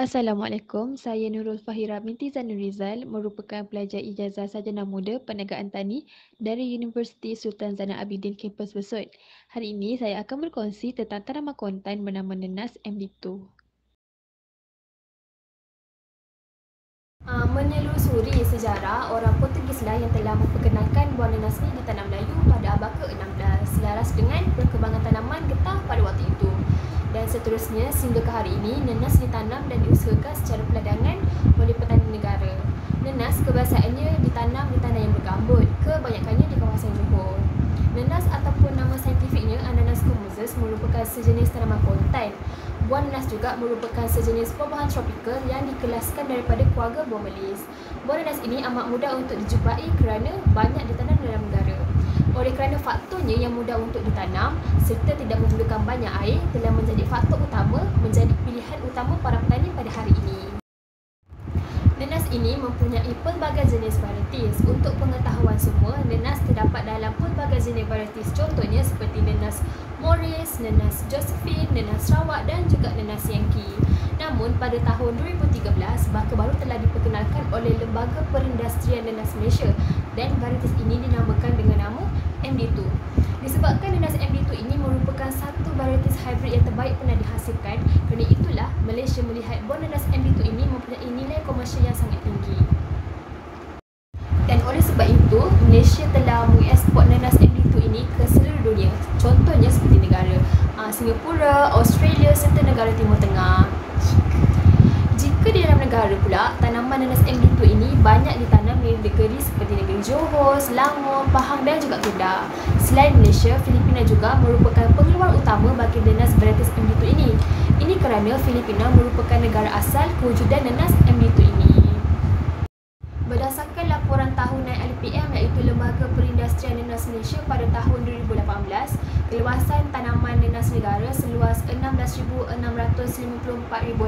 Assalamualaikum, saya Nurul Fahira binti Zainul merupakan pelajar ijazah sarjana muda perniagaan tani dari Universiti Sultan Zainal Abidin kampus Besut. Hari ini saya akan berkongsi tentang tanaman kontan bernama nenas MD2. Menelusuri sejarah, orang Portugislah yang telah memperkenalkan buah nenas ini di tanah Melayu pada abad ke-16 selaras dengan perkembangan tanaman getah pada waktu itu. Dan seterusnya, sehingga ke hari ini, nenas ditanam dan diusahakan secara peladangan oleh petani negara. Nenas kebiasaannya ditanam di tanah yang bergambut, kebanyakannya di kawasan Johor. Nenas ataupun nama saintifiknya Ananas commusus merupakan sejenis tanaman kontan. Buah nenas juga merupakan sejenis buah-buahan tropikal yang dikelaskan daripada keluarga buah melis. Buah nenas ini amat mudah untuk dijumpai kerana banyak ditanam dalam negara. Oleh kerana faktornya yang mudah untuk ditanam serta tidak memerlukan banyak air telah menjadi faktor utama menjadi pilihan utama para petani pada hari ini. Nenas ini mempunyai pelbagai jenis varieties. Untuk pengetahuan semua, nenas terdapat dalam pelbagai jenis varieties. Contohnya seperti nenas Morris, nenas Josephine, nenas Sarawak dan juga nenas Yankee. Namun pada tahun 2013, baka baru telah diperkenalkan oleh Lembaga Perindustrian Nenas Malaysia dan varieties ini dinamakan dengan nama MD2. Disebabkan nenas MD2 ini merupakan satu varieties hybrid yang terbaik pernah dihasilkan, kerana itulah Malaysia melihat buah nenas MD2 ini mempunyai nilai komersial yang sangat tinggi. Dan oleh sebab itu, Malaysia telah mengeksport nenas MD2 ini ke seluruh dunia. Contohnya seperti negara Singapura, Australia serta negara Timur Tengah. Jika di dalam negara pula, tanaman nenas MD2 ini banyak ditanam di negeri seperti negeri Johor, Selangor, Pahang dan juga Kedah. Selain Malaysia, Filipina juga merupakan pengeluar utama bagi nenas varieties MD2 ini. Ini kerana Filipina merupakan negara asal kewujudan nenas MD2 ini. Berdasarkan laporan tahunan LPM iaitu Lembaga Perindustrian Nenas Malaysia pada tahun 2018, keluasan tanaman nenas negara seluas 16,654,000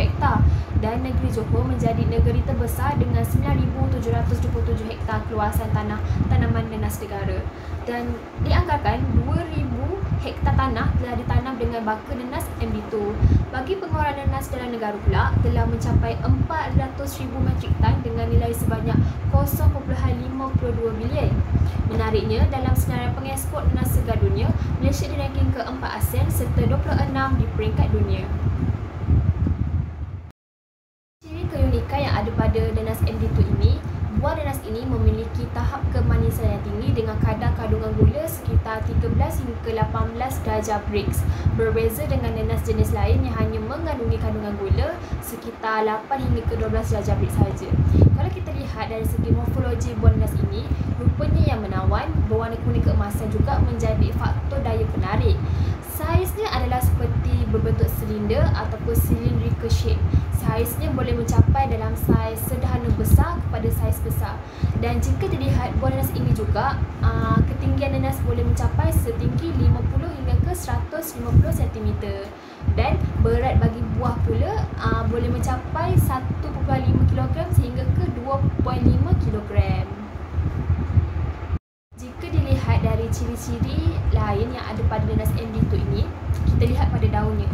hektar dan negeri Johor menjadi negeri terbesar dengan 9,727 hektar keluasan tanaman nenas negara. Dan dianggarkan 2,000 hektar tanah telah ditanam dengan baka nenas MD2. Bagi pengeluaran nenas dalam negara pula telah mencapai 400,000 metrik tan dengan nilai sebanyak 0.52 bilion. Menariknya, dalam senarai pengeksport nenas segar dunia, Malaysia dirangking ke-4 ASEAN serta 26 di peringkat dunia. Ciri keunikan yang ada pada nenas MD2 ini, buah nenas ini memiliki tahap kemanisan yang tinggi dengan kadar kandungan gula sekitar 13 hingga 18 darjah Brix. Berbeza dengan nenas jenis lain yang hanya mengandungi kandungan gula sekitar 8 hingga ke 12 darjah Brix sahaja. Kalau kita lihat dari segi morfologi buah nenas ini, rupanya yang menawan, berwarna kuning keemasan juga menjadi faktor daya penarik. Saiznya adalah seperti berbentuk silinder ataupun cylindrical shape. Saiznya boleh mencapai dalam saiz sederhana besar kepada saiz besar. Dan jika dilihat buah nenas ini juga, ketinggian nenas boleh mencapai setinggi 50 hingga ke 150 cm. Dan berat bagi buah pula boleh mencapai 1.5 kg sehingga ke 2.5 kg. Jika dilihat dari ciri-ciri lain yang ada pada nenas MD2 ini, kita lihat pada daunnya.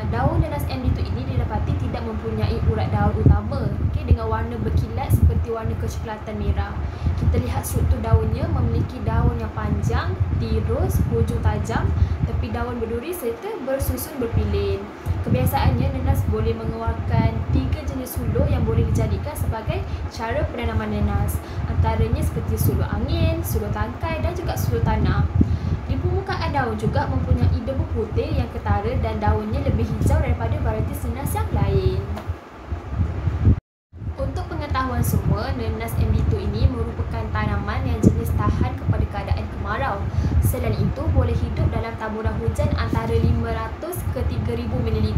Daun nenas MD2 ini didapati tidak mempunyai urat daun utama, dengan warna berkilat seperti warna kecoklatan merah. Kita lihat struktur daunnya memiliki daun yang panjang, tirus, hujung tajam, tepi daun berduri serta bersusun berpilin. Kebiasaannya, nenas boleh mengeluarkan 3 jenis sulur yang boleh dijadikan sebagai cara penanaman nenas. Antaranya seperti sulur angin, sulur tangkai dan juga sulur tanah. Di permukaan daun juga mempunyai debu putih yang ketara dan daunnya lebih hijau daripada varieties nenas yang lain. Untuk pengetahuan semua, nenas MD2 ini merupakan tanaman yang jenis tahan kepada keadaan kemarau. Selain itu, boleh hidup dalam taburan hujan antara 500 ke 3,000 ml.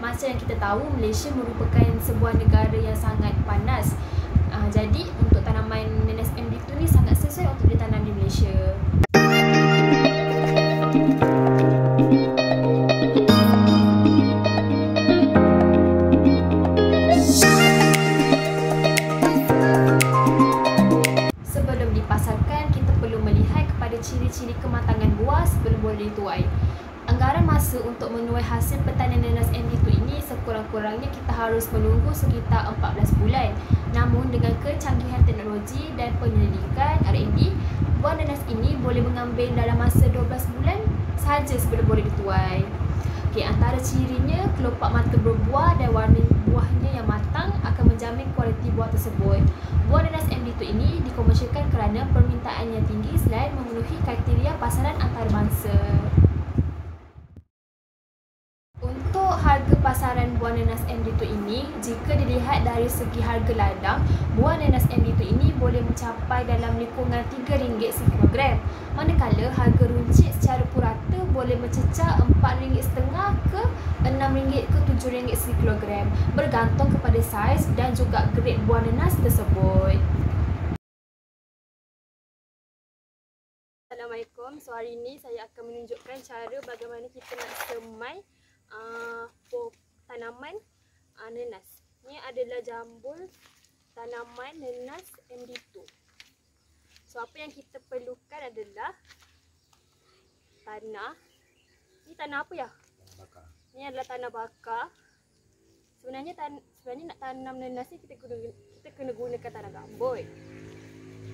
Macam yang kita tahu, Malaysia merupakan sebuah negara yang sangat panas. Jadi, untuk tanaman nenas MD2 ini sangat sesuai untuk ditanam di Malaysia. Ciri-ciri kematangan buah sebelum boleh dituai. Anggaran masa untuk menuai hasil pertanian nanas MD2 ini sekurang-kurangnya kita harus menunggu sekitar 14 bulan. Namun dengan kecanggihan teknologi dan penyelidikan R&D, buah nanas ini boleh mengambil dalam masa 12 bulan sahaja sebelum boleh dituai. Antara cirinya, kelopak mata berbuah dan warna buahnya yang matang akan menjamin kualiti buah tersebut. Buah nanas MD2 ini dikomersialkan kerana permintaan yang tinggi selain memenuhi kriteria pasaran antarabangsa. Untuk harga pasaran buah nanas MD2 ini, jika dilihat dari segi harga ladang, buah nanas MD2 ini boleh mencapai dalam lingkungan RM3 sekilogram. Manakala harga runcit secara purata boleh mencecah RM4.50 ke RM6 ke RM7 sekilogram, bergantung kepada saiz dan juga grade buah nanas tersebut. Assalamualaikum. So hari ini saya akan menunjukkan cara bagaimana kita nak semai tanaman nanas. Ini adalah jambul tanaman nanas MD2. So apa yang kita perlukan adalah tanah. Ini tanah apa ya? Tanah bakar. Ini adalah tanah bakar. Sebenarnya nak tanam nanas ni kita kena gunakan tanah gambut.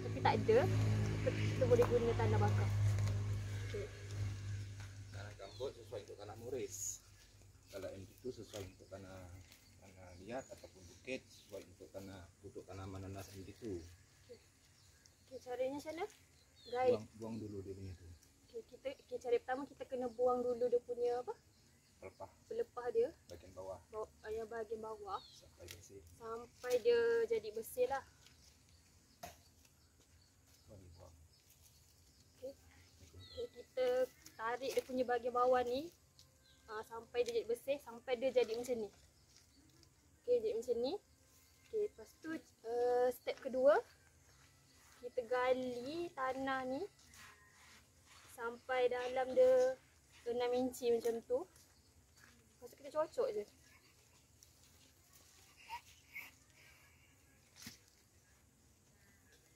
Tapi tak ada, kita boleh guna tanah bakar. Okay. Tanah gambut sesuai untuk tanah muris. Kalau MD2 sesuai untuk tanah liat ataupun bukit, sesuai untuk untuk tanaman nanas MD2. Okay, caranya macam mana? Guys, Buang dulu dia punya tu. Cara pertama kita kena buang dulu dia punya apa? Pelepah dia. Bagian bawah. Yang bahagian bawah. Sampai bersih. Sampai dia jadi bersih lah. Buang. Okay, kita tarik dia punya bahagian bawah ni. Sampai dia jadi bersih, sampai dia jadi macam ni. Okay, jadi macam ni. Okay, lepas tu step kedua, kita gali tanah ni sampai dalam dia 6 inci macam tu. Lepas tu kita cocok je.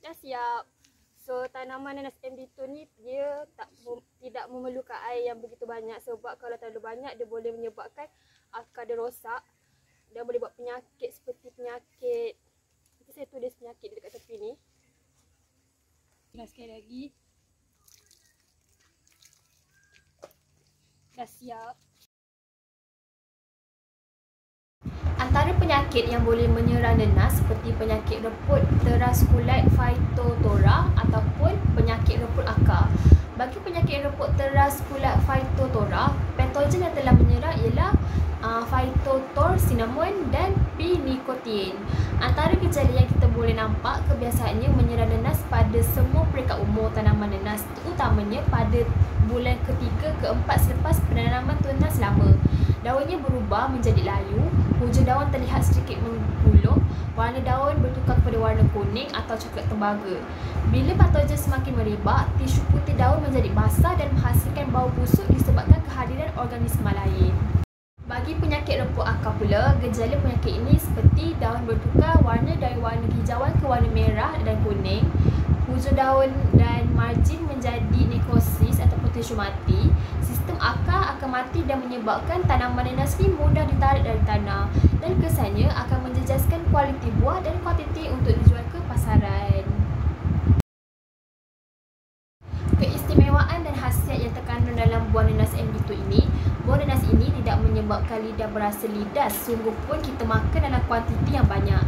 Dah siap. So tanaman nanas MD2 ni dia tidak memerlukan air yang begitu banyak, sebab kalau terlalu banyak dia boleh menyebabkan akar dia rosak dan boleh buat penyakit seperti penyakit. Nanti saya tulis penyakit dekat tepi ni. Sekali lagi. Dah siap. Antara penyakit yang boleh menyerang nanas seperti penyakit reput teras kulat Phytophthora ataupun penyakit reput akar. Bagi penyakit reput teras kulat Phytophthora, patogen yang telah menyerang ialah Phytophthora cinnamon dan P. nicotiae. Antara gejala yang kita boleh nampak kebiasaannya menyerang nanas pada semua peringkat umur tanaman nanas, terutamanya pada bulan ketiga ke 4 selepas penanaman tunas lama. Daunnya berubah menjadi layu, hujung daun terlihat sedikit menggulung, warna daun bertukar kepada warna kuning atau coklat tembaga. Bila patogen semakin merebak, tisu putih daun menjadi basah dan menghasilkan bau busuk disebabkan kehadiran organisma lain. Bagi penyakit reput akar pula, gejala penyakit ini seperti daun bertukar warna dari warna hijauan ke warna merah dan kuning, hujung daun dan margin menjadi nekrosis ataupun tisu mati, sistem akar akan mati dan menyebabkan tanaman nanas ni mudah ditarik dari tanah dan kesannya akan menjejaskan kualiti buah dan kuantiti untuk dijual ke pasaran. Keistimewaan dan khasiat yang terkandung dalam buah nanas MD2 ini, buah nanas ini tidak menyebabkan lidah berasa lidas, sungguh pun kita makan dalam kuantiti yang banyak.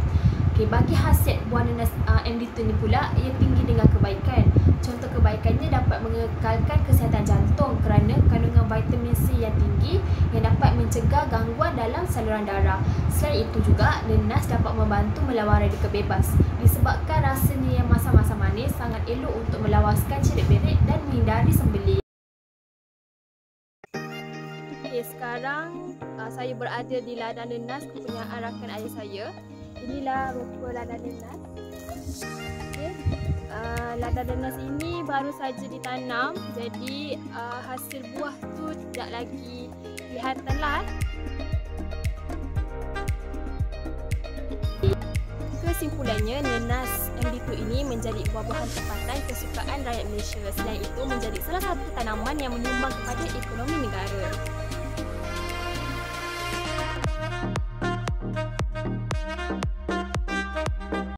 Bagi khasiat buah nanas MD2 ni pula, ia tinggi dengan kebaikan. Contoh kebaikannya dapat mengekalkan kesihatan jantung kerana kandungan vitamin C yang tinggi yang dapat mencegah gangguan dalam saluran darah. Selain itu juga, nanas dapat membantu melawan radikal bebas. Disebabkan rasanya yang masam-masam manis, sangat elok untuk melawaskan cerit-berit dan menghindari sembelit. Sekarang saya berada di ladang nanas kepunyaan rakan ayah saya. Inilah rupa ladang nanas. Ladang nanas ini baru saja ditanam, jadi hasil buah tu tidak lagi kelihatan lah. Kesimpulannya, nanas MD2 ini menjadi buah-buahan tempatan kesukaan rakyat Malaysia. Selain itu, menjadi salah satu tanaman yang menyumbang kepada ekonomi negara.